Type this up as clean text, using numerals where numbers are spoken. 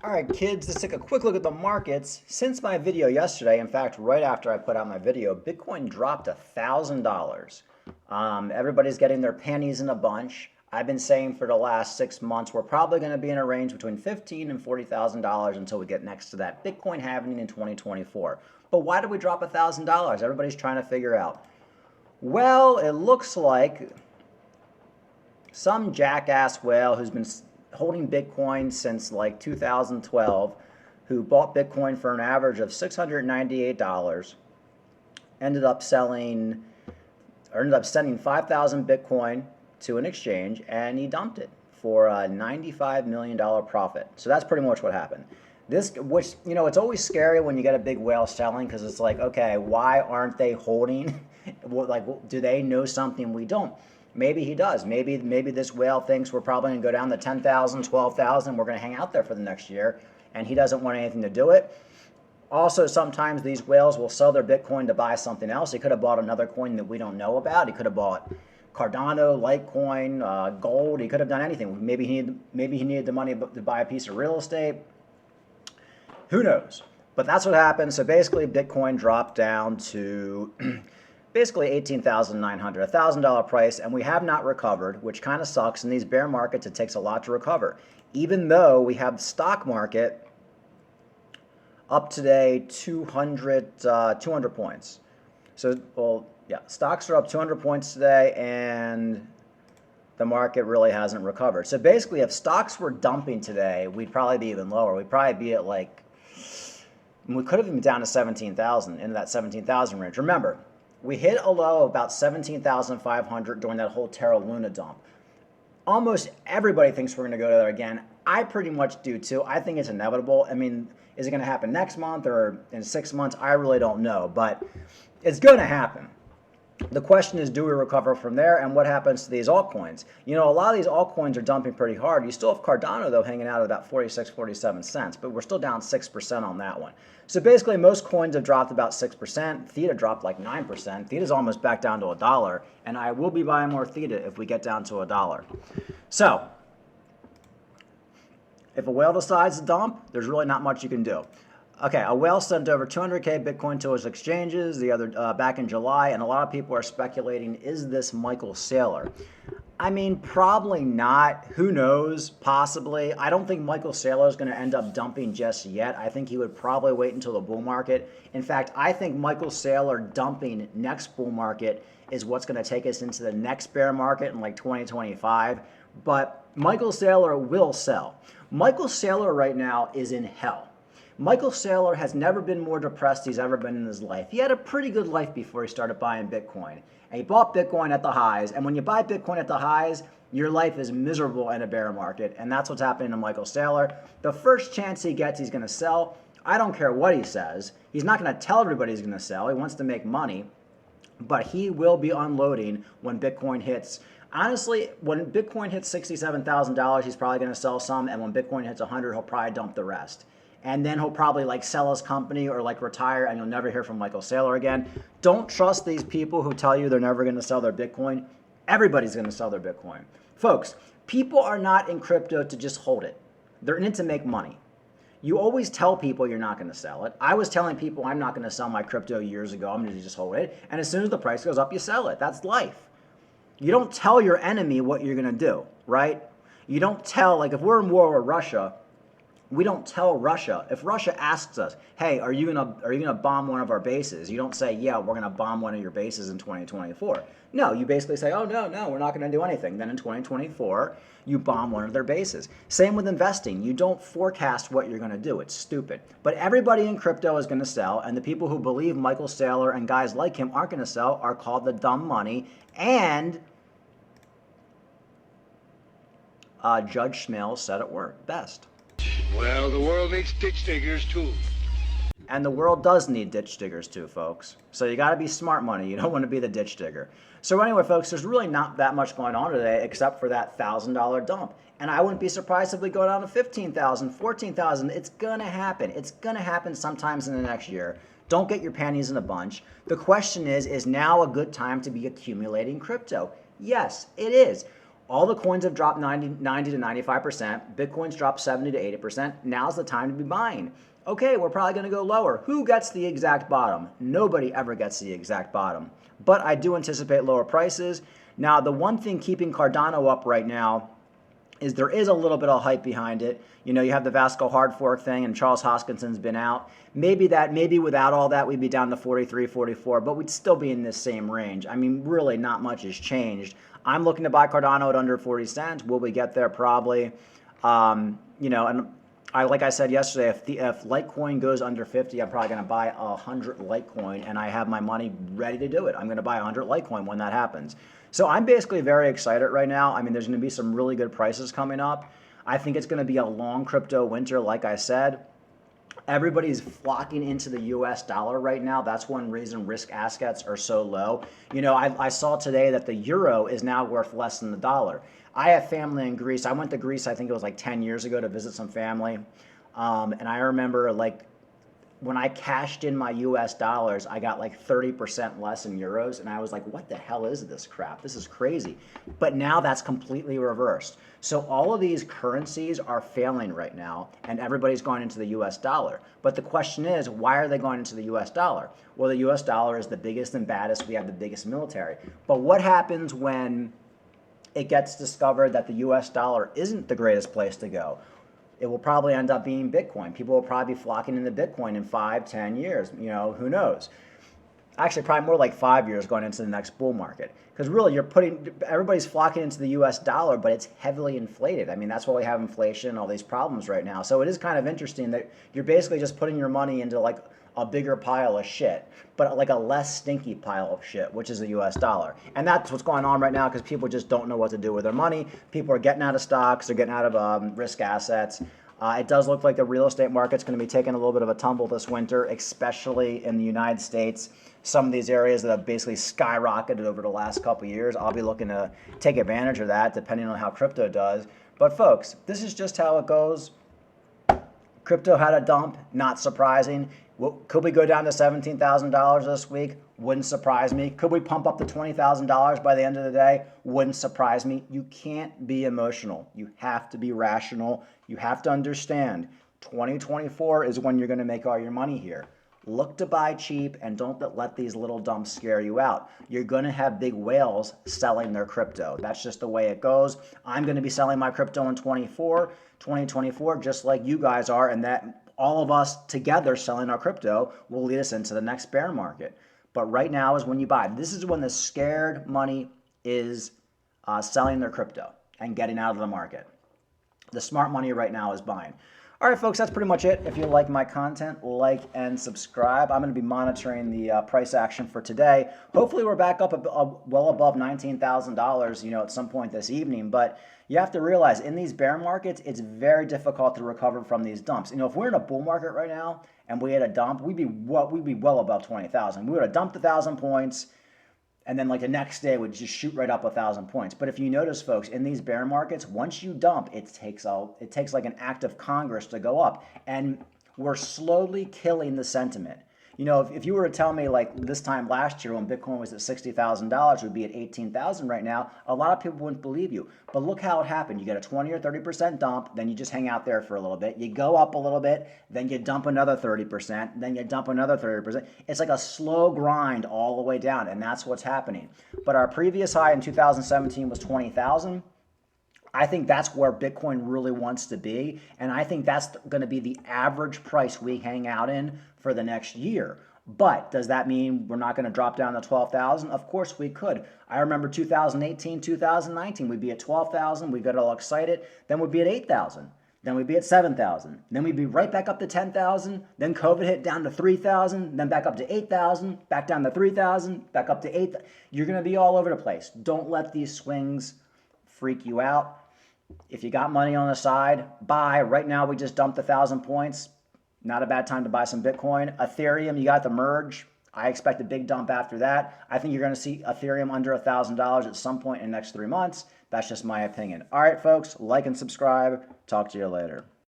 All right, kids, let's take a quick look at the markets. Since my video yesterday, in fact, right after I put out my video, Bitcoin dropped $1,000. Everybody's getting their panties in a bunch. I've been saying for the last 6 months, we're probably going to be in a range between $15,000 and $40,000 until we get next to that Bitcoin halving in 2024. But why did we drop $1,000? Everybody's trying to figure out. Well, it looks like some jackass whale who's been holding Bitcoin since like 2012, who bought Bitcoin for an average of $698, ended up sending 5,000 Bitcoin to an exchange, and he dumped it for a $95 million profit. So that's pretty much what happened. Which, it's always scary when you get a big whale selling, because it's like, okay, why aren't they holding? Like, do they know something we don't? Maybe he does. Maybe this whale thinks we're probably going to go down to 10,000, 12,000. We're going to hang out there for the next year, and he doesn't want anything to do it. Also, sometimes these whales will sell their Bitcoin to buy something else. He could have bought another coin that we don't know about. He could have bought Cardano, Litecoin, gold. He could have done anything. Maybe he needed the money to buy a piece of real estate. Who knows? But that's what happened. So basically, Bitcoin dropped down to basically $18,900, $1,000 price, and we have not recovered, which kind of sucks. In these bear markets, it takes a lot to recover. Even though we have the stock market up today 200 points. So, well, yeah, stocks are up 200 points today, and the market really hasn't recovered. So basically, if stocks were dumping today, we'd probably be even lower. We'd probably be at we could have been down to 17,000, into that 17,000 range. Remember, we hit a low of about 17,500 during that whole Terra Luna dump. Almost everybody thinks we're going to go there again. I pretty much do too. I think it's inevitable. I mean, is it going to happen next month or in 6 months? I really don't know, but it's going to happen. The question is, do we recover from there, and what happens to these altcoins? A lot of these altcoins are dumping pretty hard. You still have Cardano, though, hanging out at about 46, 47 cents, but we're still down 6% on that one. So basically, most coins have dropped about 6%. Theta dropped like 9%. Theta's almost back down to $1, and I will be buying more Theta if we get down to $1. So if a whale decides to dump, there's really not much you can do. Okay, a whale sent over 200K Bitcoin to his exchanges back in July, and a lot of people are speculating, is this Michael Saylor? I mean, probably not. Who knows? Possibly. I don't think Michael Saylor is going to end up dumping just yet. I think he would probably wait until the bull market. In fact, I think Michael Saylor dumping next bull market is what's going to take us into the next bear market in like 2025. But Michael Saylor will sell. Michael Saylor right now is in hell. Michael Saylor has never been more depressed he's ever been in his life. He had a pretty good life before he started buying Bitcoin. And he bought Bitcoin at the highs. And when you buy Bitcoin at the highs, your life is miserable in a bear market. And that's what's happening to Michael Saylor. The first chance he gets, he's going to sell. I don't care what he says. He's not going to tell everybody he's going to sell. He wants to make money. But he will be unloading when Bitcoin hits. Honestly, when Bitcoin hits $67,000, he's probably going to sell some. And when Bitcoin hits 100, he'll probably dump the rest. And then he'll probably sell his company or retire, and you'll never hear from Michael Saylor again. Don't trust these people who tell you they're never going to sell their Bitcoin. Everybody's going to sell their Bitcoin. Folks, people are not in crypto to just hold it. They're in it to make money. You always tell people you're not going to sell it. I was telling people I'm not going to sell my crypto years ago. I'm going to just hold it. And as soon as the price goes up, you sell it. That's life. You don't tell your enemy what you're going to do, right? You don't tell, if we're in war with Russia, we don't tell Russia. If Russia asks us, hey, are you gonna bomb one of our bases? You don't say, yeah, we're gonna bomb one of your bases in 2024. No, you basically say, oh, no, we're not gonna do anything. Then in 2024, you bomb one of their bases. Same with investing. You don't forecast what you're gonna do. It's stupid. But everybody in crypto is gonna sell, and the people who believe Michael Saylor and guys like him aren't gonna sell are called the dumb money, and Judge Schmale said it best. Well, the world needs ditch diggers too. And the world does need ditch diggers too, folks. So you got to be smart money. You don't want to be the ditch digger. So anyway, folks, there's really not that much going on today except for that $1,000 dump. And I wouldn't be surprised if we go down to 15,000, 14,000. It's going to happen. It's going to happen sometimes in the next year. Don't get your panties in a bunch. The question is now a good time to be accumulating crypto? Yes, it is. All the coins have dropped 90 to 95%. Bitcoin's dropped 70 to 80%. Now's the time to be buying. Okay, we're probably going to go lower. Who gets the exact bottom? Nobody ever gets the exact bottom. But I do anticipate lower prices. Now, the one thing keeping Cardano up right now is there is a little bit of hype behind it. You know, you have the Vasco hard fork thing and Charles Hoskinson's been out. Maybe without all that, we'd be down to 43, 44, but we'd still be in this same range. I mean, really not much has changed. I'm looking to buy Cardano at under 40 cents. Will we get there? Probably. And like I said yesterday, if Litecoin goes under 50, I'm probably going to buy 100 Litecoin, and I have my money ready to do it. I'm going to buy 100 Litecoin when that happens. So I'm basically very excited right now. I mean, there's going to be some really good prices coming up. I think it's going to be a long crypto winter, like I said. Everybody's flocking into the US dollar right now. That's one reason risk assets are so low. You know, I saw today that the euro is now worth less than the dollar. I have family in Greece. I went to Greece, I think it was like 10 years ago to visit some family. And I remember like when I cashed in my US dollars, I got like 30% less in euros. And I was like, what the hell is this crap? This is crazy. But now that's completely reversed. So all of these currencies are failing right now, and everybody's going into the US dollar. But the question is, why are they going into the US dollar? Well, the US dollar is the biggest and baddest. We have the biggest military. But what happens when it gets discovered that the US dollar isn't the greatest place to go? It will probably end up being Bitcoin. People will probably be flocking into Bitcoin in 5, 10 years. You know, who knows? Actually, probably more like 5 years going into the next bull market. Because really, everybody's flocking into the US dollar, but it's heavily inflated. I mean, that's why we have inflation and all these problems right now. So it is kind of interesting that you're basically just putting your money into like a bigger pile of shit, but like a less stinky pile of shit, which is the US dollar. And that's what's going on right now because people just don't know what to do with their money. People are getting out of stocks, they're getting out of risk assets. It does look like the real estate market's going to be taking a little bit of a tumble this winter, especially in the United States. Some of these areas that have basically skyrocketed over the last couple of years. I'll be looking to take advantage of that depending on how crypto does. But folks, this is just how it goes. Crypto had a dump, not surprising. Could we go down to $17,000 this week? Wouldn't surprise me. Could we pump up to $20,000 by the end of the day? Wouldn't surprise me. You can't be emotional. You have to be rational. You have to understand 2024 is when you're going to make all your money here. Look to buy cheap and don't let these little dumps scare you out. You're going to have big whales selling their crypto. That's just the way it goes. I'm going to be selling my crypto in 2024, just like you guys are, and that all of us together selling our crypto will lead us into the next bear market. But right now is when you buy. This is when the scared money is selling their crypto and getting out of the market. The smart money right now is buying. All right, folks, that's pretty much it. If you like my content, like and subscribe. I'm going to be monitoring the price action for today. Hopefully, we're back up well above $19,000, at some point this evening. But you have to realize in these bear markets, it's very difficult to recover from these dumps. If we're in a bull market right now and we had a dump, we'd be well above 20,000. We would have dumped 1,000 points. And then like the next day would just shoot right up 1,000 points. But if you notice, folks, in these bear markets, once you dump, it takes like an act of Congress to go up. And we're slowly killing the sentiment. If you were to tell me like this time last year when Bitcoin was at $60,000, we'd be at 18,000 right now, a lot of people wouldn't believe you. But look how it happened. You get a 20 or 30% dump, then you just hang out there for a little bit. You go up a little bit, then you dump another 30%, then you dump another 30%. It's like a slow grind all the way down, and that's what's happening. But our previous high in 2017 was 20,000. I think that's where Bitcoin really wants to be, and I think that's going to be the average price we hang out in for the next year. But does that mean we're not going to drop down to 12,000? Of course we could. I remember 2018, 2019, we'd be at 12,000, we'd get all excited, then we'd be at 8,000. Then we'd be at 7,000. Then we'd be right back up to 10,000. Then COVID hit down to 3,000. Then back up to 8,000. Back down to 3,000. Back up to 8,000. You're going to be all over the place. Don't let these swings freak you out. If you got money on the side, buy. Right now, we just dumped 1,000 points. Not a bad time to buy some Bitcoin. Ethereum, you got the merge. I expect a big dump after that. I think you're going to see Ethereum under $1,000 at some point in the next 3 months. That's just my opinion. All right, folks, like and subscribe. Talk to you later.